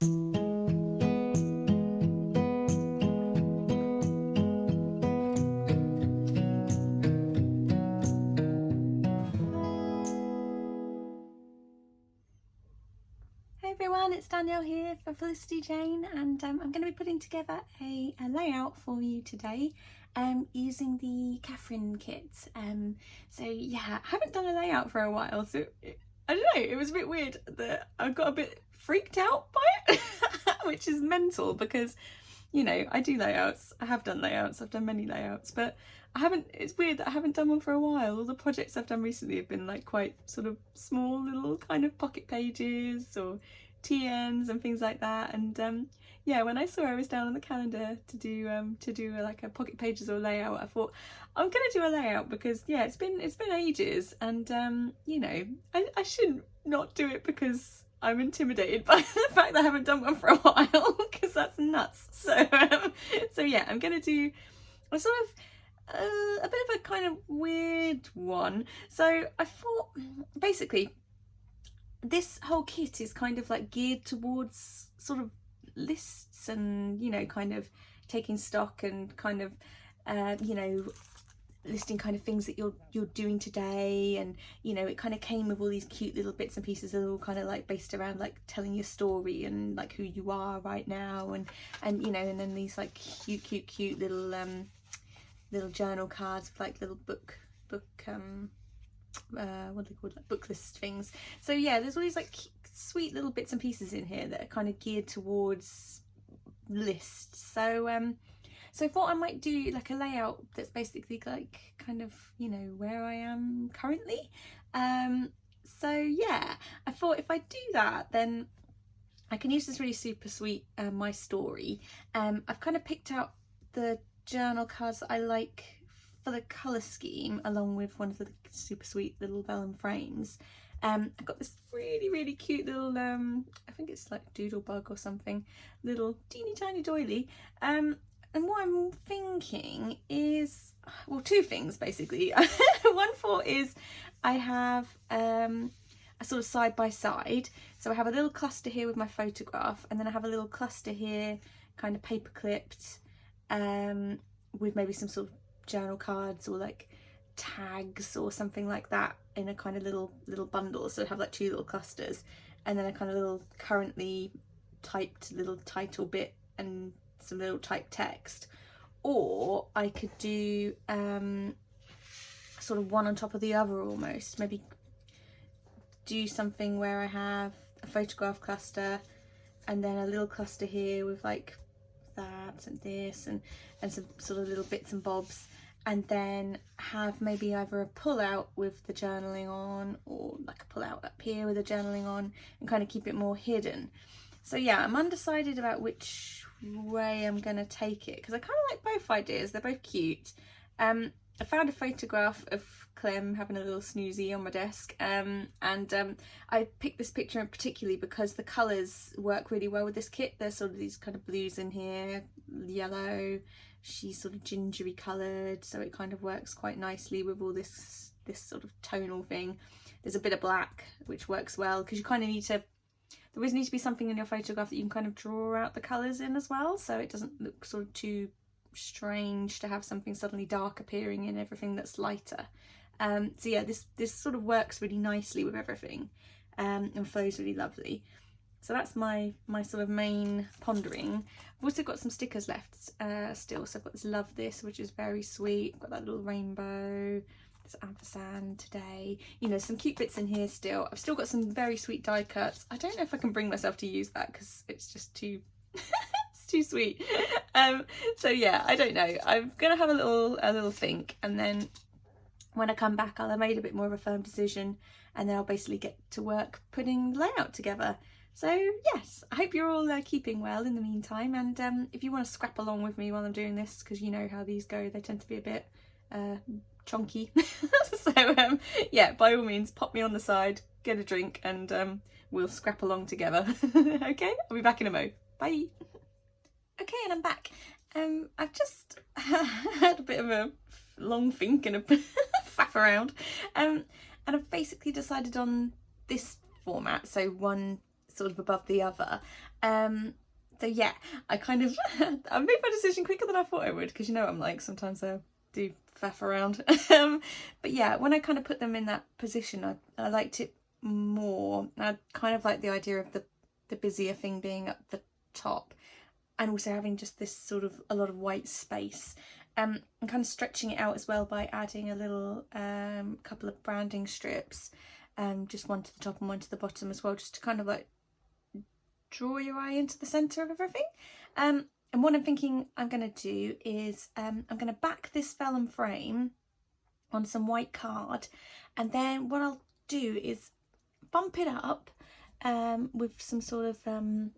Everyone, it's Danielle here for Felicity Jane, and I'm going to be putting together a layout for you today using the Katherine kit. So yeah, I haven't done a layout for a while, so I don't know, it was a bit weird that I got a bit freaked out by it, which is mental because, you know, I do layouts, I have done layouts, I've done many layouts, but it's weird that I haven't done one for a while. All the projects I've done recently have been like quite sort of small little kind of pocket pages or TNs and things like that. And yeah, when I saw I was down on the calendar to do like a pocket pages or layout, I thought I'm gonna do a layout because yeah, it's been ages, and you know, I shouldn't not do it because I'm intimidated by the fact that I haven't done one for a while, because that's nuts. So yeah, I'm gonna do a sort of a bit of a kind of weird one. So I thought basically this whole kit is kind of like geared towards sort of lists and, you know, kind of taking stock and kind of you know, listing kind of things that you're doing today. And you know, it kind of came with all these cute little bits and pieces that are all kind of like based around like telling your story and like who you are right now, and you know, and then these like cute little little journal cards with like little book what are they called, like book list things. So yeah, there's all these like sweet little bits and pieces in here that are kind of geared towards lists. So so I thought I might do like a layout that's basically like kind of, you know, where I am currently. So yeah, I thought if I do that, then I can use this really super sweet my story. I've kind of picked out the journal cards that I like for the colour scheme, along with one of the super sweet little vellum frames. I've got this really cute little I think it's like doodlebug or something, little teeny tiny doily. And what I'm thinking is, well, two things basically. One thought is I have a sort of side by side, so I have a little cluster here with my photograph, and then I have a little cluster here kind of paper clipped with maybe some sort of journal cards or like tags or something like that in a kind of little bundle. So I have like two little clusters, and then a kind of little currently typed little title bit and some little typed text. Or I could do sort of one on top of the other almost, maybe do something where I have a photograph cluster and then a little cluster here with like that and this and some sort of little bits and bobs, and then have maybe either a pull out with the journaling on, or like a pull out up here with the journaling on, and kind of keep it more hidden. So yeah, I'm undecided about which way I'm gonna take it, because I kind of like both ideas. They're both cute. I found a photograph of Clem having a little snoozy on my desk, and I picked this picture in particularly because the colours work really well with this kit. There's sort of these kind of blues in here, yellow, she's sort of gingery coloured, so it kind of works quite nicely with all this sort of tonal thing. There's a bit of black, which works well, because you kind of need to, there always needs to be something in your photograph that you can kind of draw out the colours in as well, so it doesn't look sort of too strange to have something suddenly dark appearing in everything that's lighter. So yeah, this sort of works really nicely with everything, and flows really lovely. So that's my sort of main pondering. I've also got some stickers left still. So I've got this love this, which is very sweet. I've got that little rainbow, this ampersand today. You know, some cute bits in here still. I've still got some very sweet die cuts. I don't know if I can bring myself to use that because it's just too it's too sweet. So yeah, I don't know. I'm gonna have a little think, and then when I come back I'll have made a bit more of a firm decision, and then I'll basically get to work putting the layout together. So yes, I hope you're all keeping well in the meantime, and if you want to scrap along with me while I'm doing this, because you know how these go, they tend to be a bit chonky. So yeah, by all means pop me on the side, get a drink, and we'll scrap along together. Okay, I'll be back in a mo. Bye. Okay, and I'm back. I've just had a bit of a long think and a faff around, and I've basically decided on this format, so one sort of above the other. So yeah, I kind of I made my decision quicker than I thought I would, because you know what I'm like, sometimes I do faff around. But yeah, when I kind of put them in that position, I liked it more. I kind of like the idea of the busier thing being at the top, and also having just this sort of a lot of white space. I'm kind of stretching it out as well by adding a little couple of branding strips, just one to the top and one to the bottom as well, just to kind of like draw your eye into the centre of everything. And what I'm thinking I'm going to do is I'm going to back this vellum frame on some white card, and then what I'll do is bump it up with some sort of foam,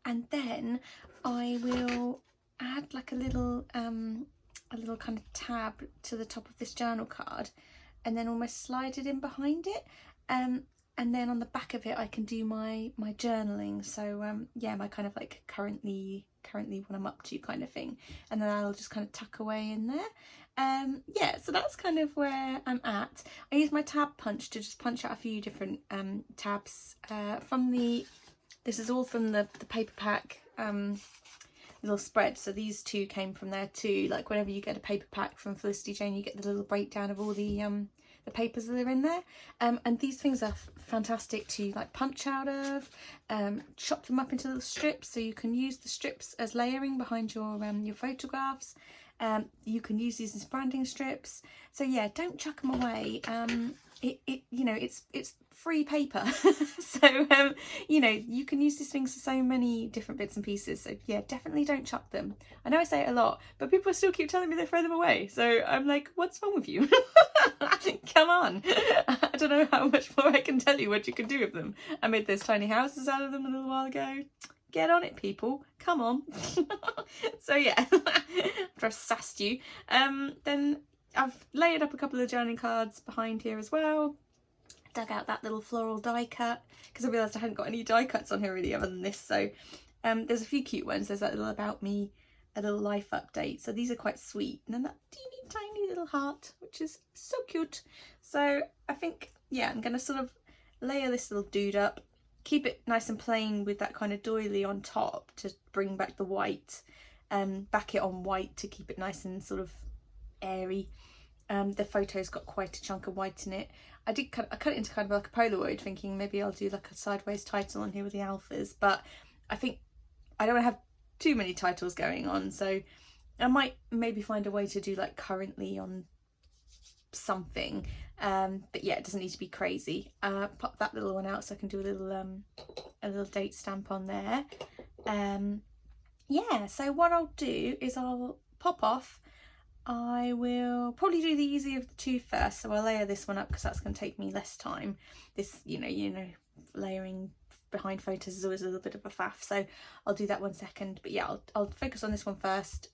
and then I will add like a little kind of tab to the top of this journal card, and then almost slide it in behind it, and then on the back of it I can do my journaling, so yeah, my kind of like currently what I'm up to kind of thing, and then I'll just kind of tuck away in there. Yeah, so that's kind of where I'm at. I use my tab punch to just punch out a few different tabs this is all from the paper pack little spread, so these two came from there too. Like whenever you get a paper pack from Felicity Jane, you get the little breakdown of all the papers that are in there, and these things are fantastic to like punch out of, chop them up into little strips, so you can use the strips as layering behind your photographs. You can use these as branding strips, so yeah, don't chuck them away. You know, it's free paper. So you know, you can use these things for so many different bits and pieces, so yeah, definitely don't chuck them. I know I say it a lot, but people still keep telling me they throw them away, so I'm like, what's wrong with you? Come on. I don't know how much more I can tell you what you can do with them. I made those tiny houses out of them a little while ago. Get on it, people, come on. So yeah, after I've sassed you, then I've layered up a couple of journaling cards behind here as well. Dug out that little floral die cut, because I realised I hadn't got any die cuts on here really other than this, so there's a few cute ones. There's that little about me, a little life update, so these are quite sweet, and then that teeny tiny little heart, which is so cute. So I think, yeah, I'm going to sort of layer this little dude up, keep it nice and plain with that kind of doily on top to bring back the white, back it on white to keep it nice and sort of airy. The photo's got quite a chunk of white in it. I cut it into kind of like a Polaroid, thinking maybe I'll do like a sideways title on here with the alphas, but I think I don't want to have too many titles going on, so I might maybe find a way to do like currently on something, but yeah, it doesn't need to be crazy. Pop that little one out so I can do a little date stamp on there. Yeah, so what I'll do is I'll pop off. I will probably do the easier of the two first, so I'll layer this one up because that's going to take me less time. This, you know, layering behind photos is always a little bit of a faff, so I'll do that one second. But yeah, I'll focus on this one first,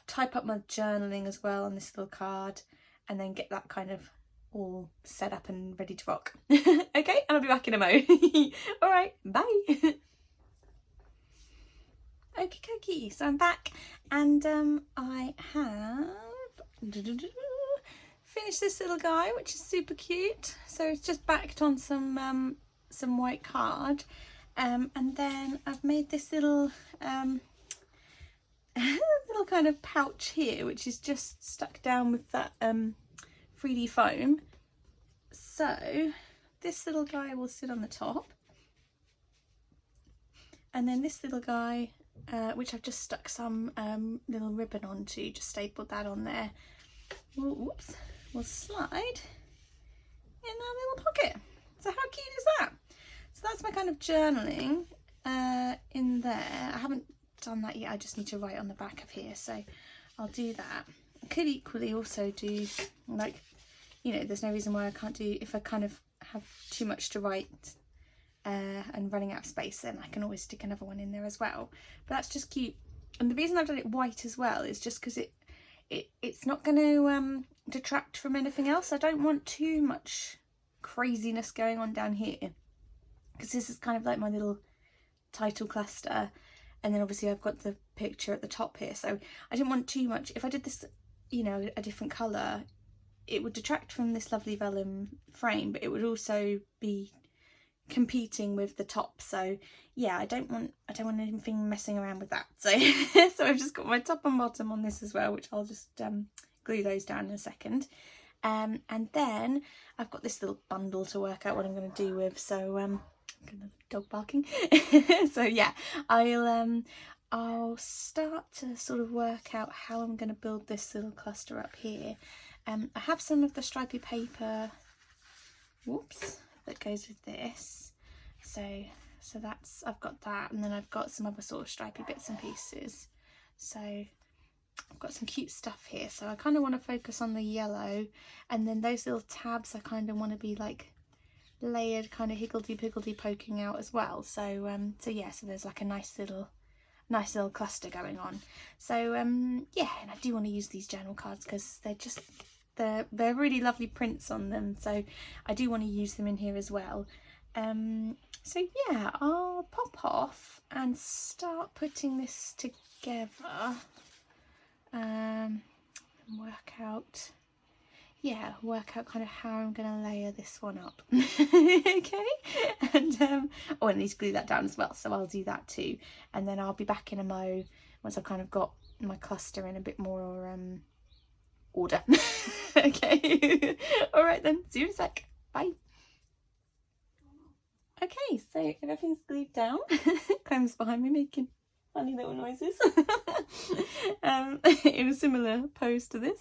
type up my journaling as well on this little card, and then get that kind of all set up and ready to rock. Okay, and I'll be back in a mo. All right, bye. Okay, so I'm back, and I have finished this little guy, which is super cute. So it's just backed on some white card, and then I've made this little little kind of pouch here, which is just stuck down with that 3D foam. So this little guy will sit on the top, and then this little guy, which I've just stuck some little ribbon onto, just stapled that on there. Whoops, will slide in that little pocket. So how cute is that? So that's my kind of journaling in there. I haven't done that yet, I just need to write on the back of here, so I'll do that. I could equally also do, like, you know, there's no reason why I can't do, if I kind of have too much to write and running out of space, then I can always stick another one in there as well. But that's just cute, and the reason I've done it white as well is just because it's not going to detract from anything else. I don't want too much craziness going on down here, because this is kind of like my little title cluster, and then obviously I've got the picture at the top here, so I didn't want too much. If I did this, you know, a different colour, it would detract from this lovely vellum frame, but it would also be competing with the top. So yeah, I don't want anything messing around with that. So so I've just got my top and bottom on this as well, which I'll just glue those down in a second. And then I've got this little bundle to work out what I'm going to do with. So dog barking. So yeah, I'll start to sort of work out how I'm going to build this little cluster up here. I have some of the stripy paper, whoops, that goes with this. So that's, I've got that, and then I've got some other sort of stripy bits and pieces. So I've got some cute stuff here. So I kind of want to focus on the yellow, and then those little tabs I kind of want to be like layered, kind of higgledy-piggledy poking out as well. So yeah, so there's like a nice little cluster going on. So yeah, and I do want to use these journal cards because they're really lovely prints on them, so I do want to use them in here as well. So yeah, I'll pop off and start putting this together, and work out kind of how I'm going to layer this one up. Okay, and oh, and I need to glue that down as well, so I'll do that too, and then I'll be back in a mo once I've kind of got my cluster in a bit more order. Okay, all right then, see you in a sec, bye. Okay, so everything's glued down. Clem's behind me making funny little noises in a similar pose to this.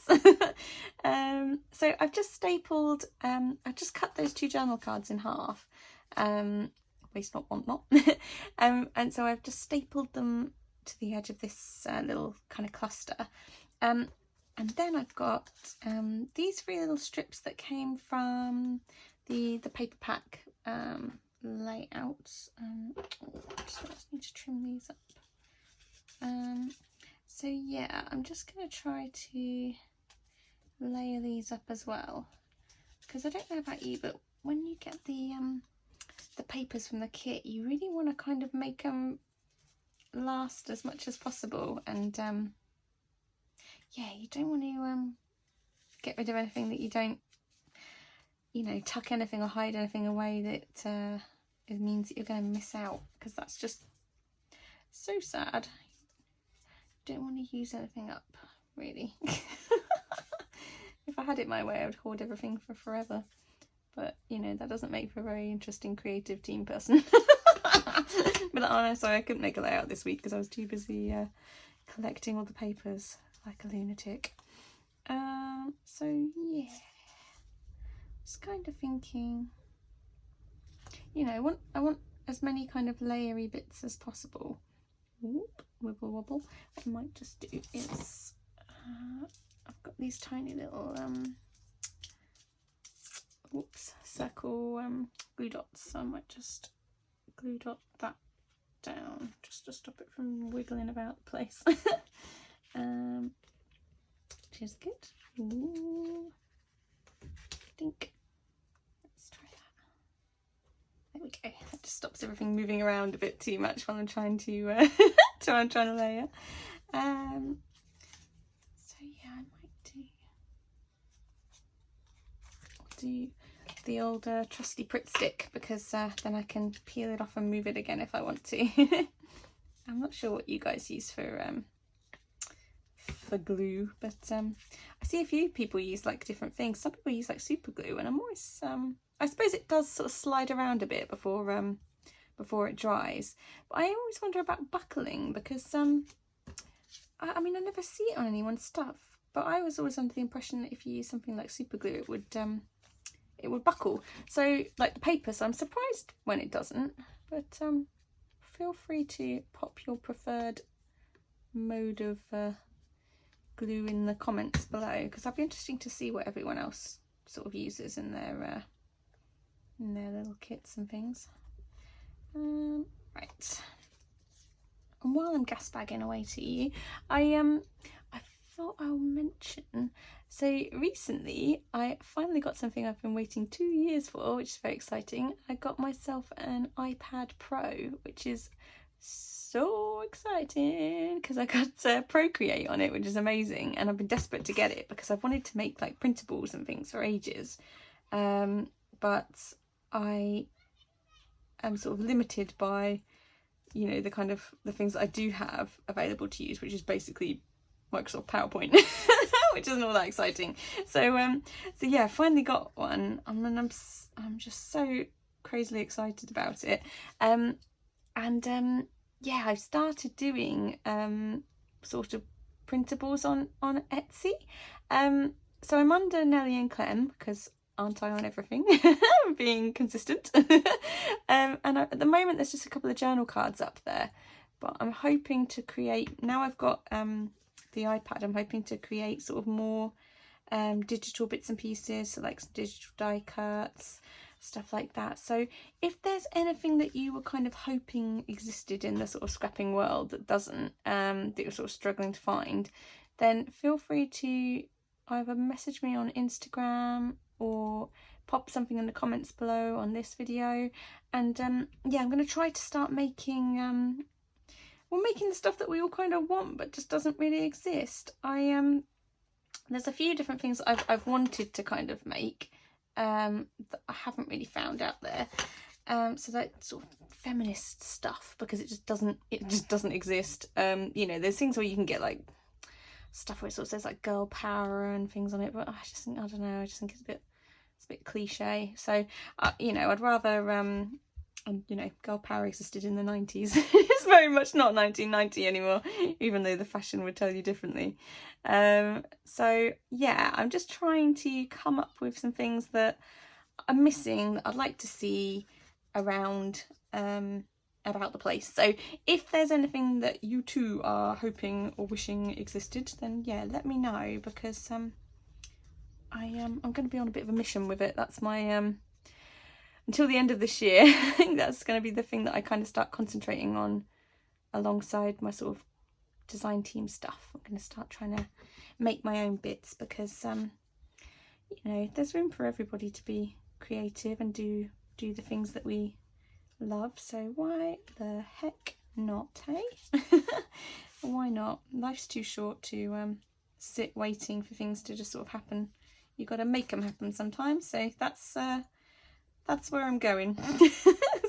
So I've just stapled, I've just cut those two journal cards in half, waste not, want not, and so I've just stapled them to the edge of this little kind of cluster. And then I've got these three little strips that came from the paper pack layouts. So I just need to trim these up. So yeah, I'm just going to try to layer these up as well, because I don't know about you, but when you get the papers from the kit, you really want to kind of make them last as much as possible, and yeah, you don't want to get rid of anything that you don't, you know, tuck anything or hide anything away that it means that you're going to miss out, because that's just so sad. Don't want to use anything up, really. If I had it my way, I would hoard everything for forever, but you know, that doesn't make for a very interesting creative team person. But oh no, sorry, I couldn't make a layout this week because I was too busy collecting all the papers like a lunatic. So yeah, I was kind of thinking, you know, I want as many kind of layery bits as possible. Whoop, wibble wobble. What I might just do is I've got these tiny little circle glue dots, so I might just glue dot that down just to stop it from wiggling about the place. Which is good. Ooh. Dink. Let's try that. There we go. That just stops everything moving around a bit too much while I'm trying to trying to layer. So yeah, I might do the old trusty Pritt stick, because then I can peel it off and move it again if I want to. I'm not sure what you guys use for glue, but I see a few people use like different things. Some people use like super glue, and I'm always I suppose it does sort of slide around a bit before it dries, but I always wonder about buckling, because I mean, I never see it on anyone's stuff, but I was always under the impression that if you use something like super glue, it would buckle. So like the paper, so I'm surprised when it doesn't, but feel free to pop your preferred mode of glue in the comments below, because I'd be interesting to see what everyone else sort of uses in their little kits and things. Right, and while I'm gas bagging away to you, I thought I'll mention, so recently I finally got something I've been waiting 2 years for, which is very exciting. I got myself an iPad Pro, which is so exciting because I got Procreate on it, which is amazing, and I've been desperate to get it because I've wanted to make like printables and things for ages, but I am sort of limited by, you know, the things that I do have available to use, which is basically Microsoft PowerPoint, which isn't all that exciting. So yeah, finally got one, and I'm just so crazily excited about it. Yeah, I've started doing sort of printables on Etsy. So I'm under Nellie and Clem because aren't I on everything? Being consistent. And at the moment there's just a couple of journal cards up there, but I'm hoping to create, now I've got the iPad, I'm hoping to create sort of more digital bits and pieces, so like some digital die cuts, stuff like that. So if there's anything that you were kind of hoping existed in the sort of scrapping world that doesn't, that you're sort of struggling to find, then feel free to either message me on Instagram or pop something in the comments below on this video. And yeah, I'm going to try to start making making the stuff that we all kind of want but just doesn't really exist. There's a few different things I've wanted to kind of make that I haven't really found out there. So that sort of feminist stuff, because it just doesn't exist. You know, there's things where you can get like stuff where it sort of says like girl power and things on it, but I don't know, I just think it's a bit cliche. So you know, I'd rather you know, girl power existed in the 90s. It's very much not 1990 anymore, even though the fashion would tell you differently. So yeah, I'm just trying to come up with some things that are missing that I'd like to see around about the place. So if there's anything that you two are hoping or wishing existed, then yeah, let me know, because I'm going to be on a bit of a mission with it. That's my until the end of this year. I think that's going to be the thing that I kind of start concentrating on alongside my sort of design team stuff. I'm going to start trying to make my own bits, because you know, there's room for everybody to be creative and do the things that we love. So why the heck not, hey? Why not? Life's too short to sit waiting for things to just sort of happen. You got to make them happen sometimes. So that's where I'm going.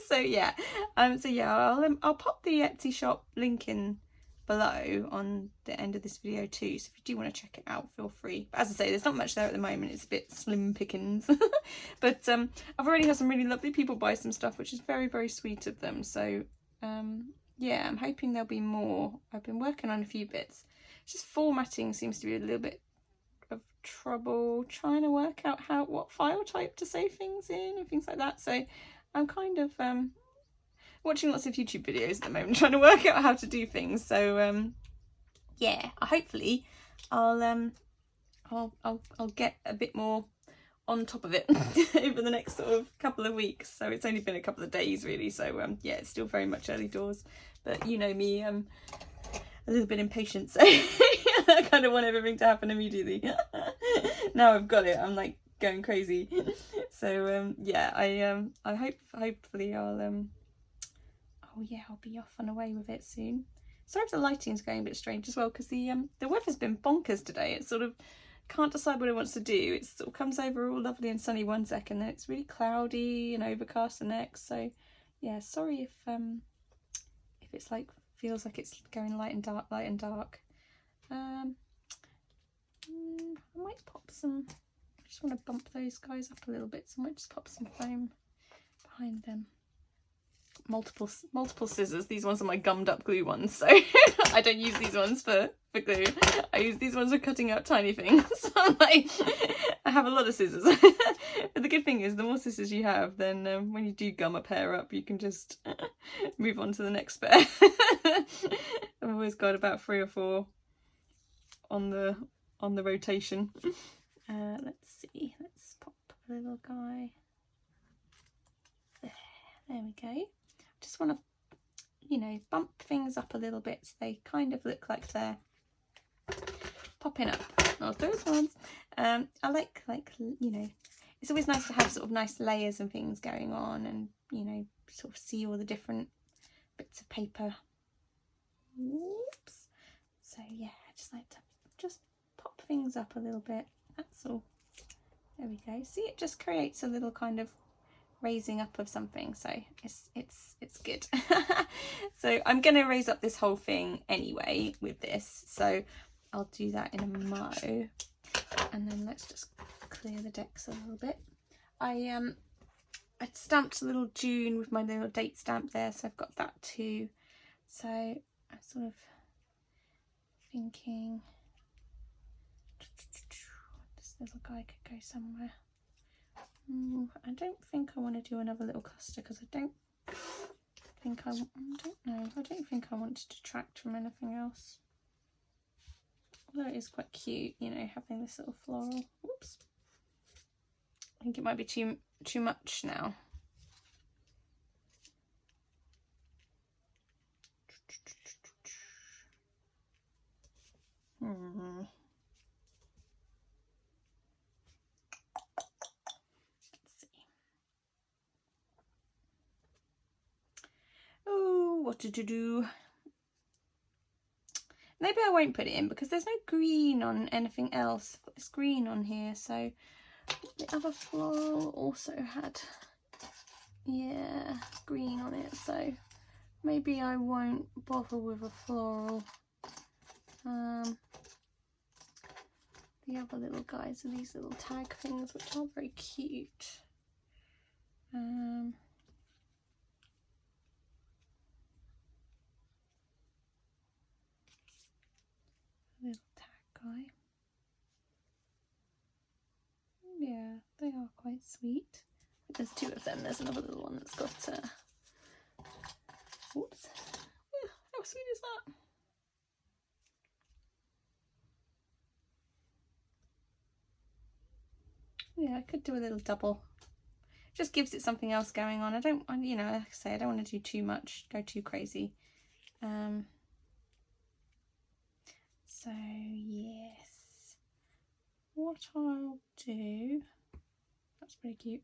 So yeah, I'll pop the Etsy shop link in below on the end of this video too, so if you do want to check it out, feel free. But as I say, there's not much there at the moment, it's a bit slim pickings. But I've already had some really lovely people buy some stuff, which is very, very sweet of them. So yeah, I'm hoping there'll be more. I've been working on a few bits. It's just formatting seems to be a little bit of trouble, trying to work out what file type to save things in and things like that. So I'm kind of watching lots of YouTube videos at the moment, trying to work out how to do things. So yeah, hopefully I'll get a bit more on top of it over the next sort of couple of weeks. So it's only been a couple of days really, so yeah, it's still very much early doors, but you know me, I'm a little bit impatient, so I kind of want everything to happen immediately. Now I've got it, I'm like going crazy. So yeah, I hopefully I'll oh yeah, I'll be off and away with it soon. Sorry if the lighting's going a bit strange as well, because the weather's been bonkers today. It sort of can't decide what it wants to do. It sort of comes over all lovely and sunny one second, then it's really cloudy and overcast the next. So yeah, sorry if it's like feels like it's going light and dark, light and dark. I might pop some. I just want to bump those guys up a little bit, so I might just pop some foam behind them. Multiple scissors. These ones are my gummed up glue ones, so I don't use these ones for glue. I use these ones for cutting out tiny things. So I'm like, I have a lot of scissors. But the good thing is, the more scissors you have, then when you do gum a pair up, you can just move on to the next pair. I've always got about 3 or 4 on the rotation. Let's see. Let's pop a little guy. There we go. Just want to, you know, bump things up a little bit so they kind of look like they're popping up. Not those ones. I like, you know, it's always nice to have sort of nice layers and things going on, and, you know, sort of see all the different bits of paper. Whoops. So yeah, I just like to just pop things up a little bit, that's all. There we go. See, it just creates a little kind of raising up of something, so it's good. So I'm going to raise up this whole thing anyway with this, so I'll do that in a mo. And then let's just clear the decks a little bit. I stamped a little June with my little date stamp there, so I've got that too. So I'm sort of thinking this little guy could go somewhere. I don't think I want to do another little cluster because I don't think I don't think I want to detract from anything else. Although it is quite cute, you know, having this little floral. Whoops. I think it might be too much now. What to do? Maybe I won't put it in because there's no green on anything else. I've got this green on here, so the other floral also had, yeah, green on it, so maybe I won't bother with a floral. The other little guys are these little tag things, which are very cute. Little tag guy. Yeah, they are quite sweet. There's two of them. There's another little one that's got whoops. Yeah, how sweet is that? Yeah, I could do a little double. Just gives it something else going on. You know, like I say, I don't want to do too much, go too crazy. So yes, what I'll do, that's pretty cute.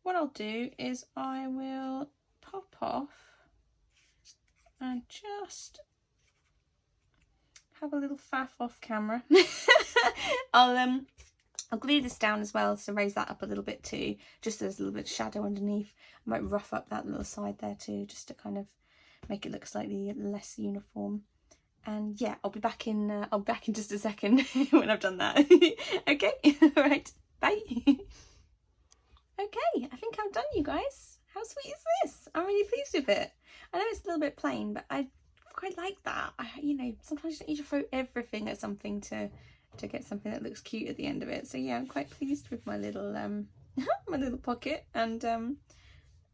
What I'll do is I will pop off and just have a little faff off camera. I'll glue this down as well to raise that up a little bit too, just so there's a little bit of shadow underneath. I might rough up that little side there too, just to kind of make it look slightly less uniform. And yeah, I'll be back in just a second when I've done that. Okay, all right, bye. Okay, I think I'm done, you guys. How sweet is this? I'm really pleased with it. I know it's a little bit plain, but I quite like that. You know, sometimes you don't need to throw everything at something to get something that looks cute at the end of it. So yeah, I'm quite pleased with my little my little pocket, and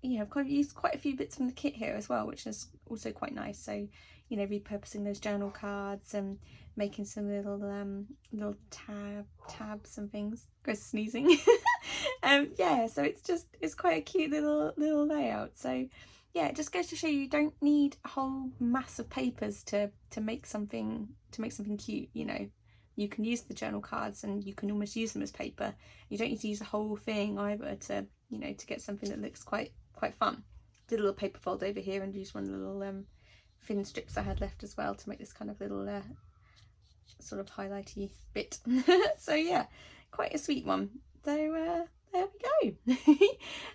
you know, I've used quite a few bits from the kit here as well, which is also quite nice. So, you know, repurposing those journal cards and making some little little tabs and things. Grace sneezing. Yeah, so it's quite a cute little layout. So yeah, it just goes to show you don't need a whole mass of papers to make something cute. You know, you can use the journal cards and you can almost use them as paper. You don't need to use the whole thing either to, you know, to get something that looks quite fun. Did a little paper fold over here and used one of the little thin strips I had left as well to make this kind of little sort of highlighty bit. So yeah, quite a sweet one. So there we go.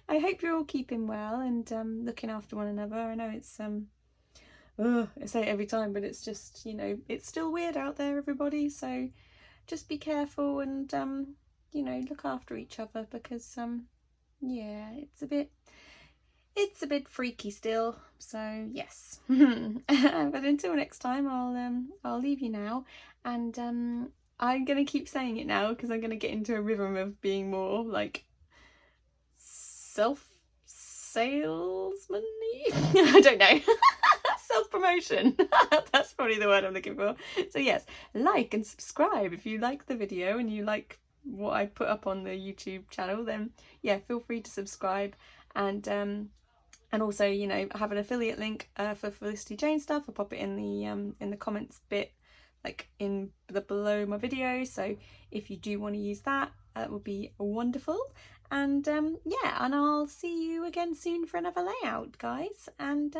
I hope you're all keeping well and looking after one another. I know it's I say it every time, but it's just, you know, it's still weird out there, everybody, so just be careful and you know, look after each other, because yeah, it's a bit freaky still. So yes. But until next time, I'll leave you now, and I'm gonna keep saying it now because I'm gonna get into a rhythm of being more like salesman-y. I don't know. Self-promotion. That's probably the word I'm looking for. So yes, like and subscribe if you like the video and you like what I put up on the YouTube channel. Then yeah, feel free to subscribe, and also, you know, I have an affiliate link for Felicity Jane stuff. I'll pop it in the comments bit, like in the below my video. So if you do want to use that, that would be wonderful. And yeah, and I'll see you again soon for another layout, guys. And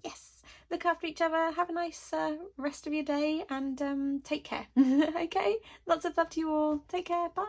yes, look after each other, have a nice rest of your day, and take care. Okay, lots of love to you all. Take care. Bye.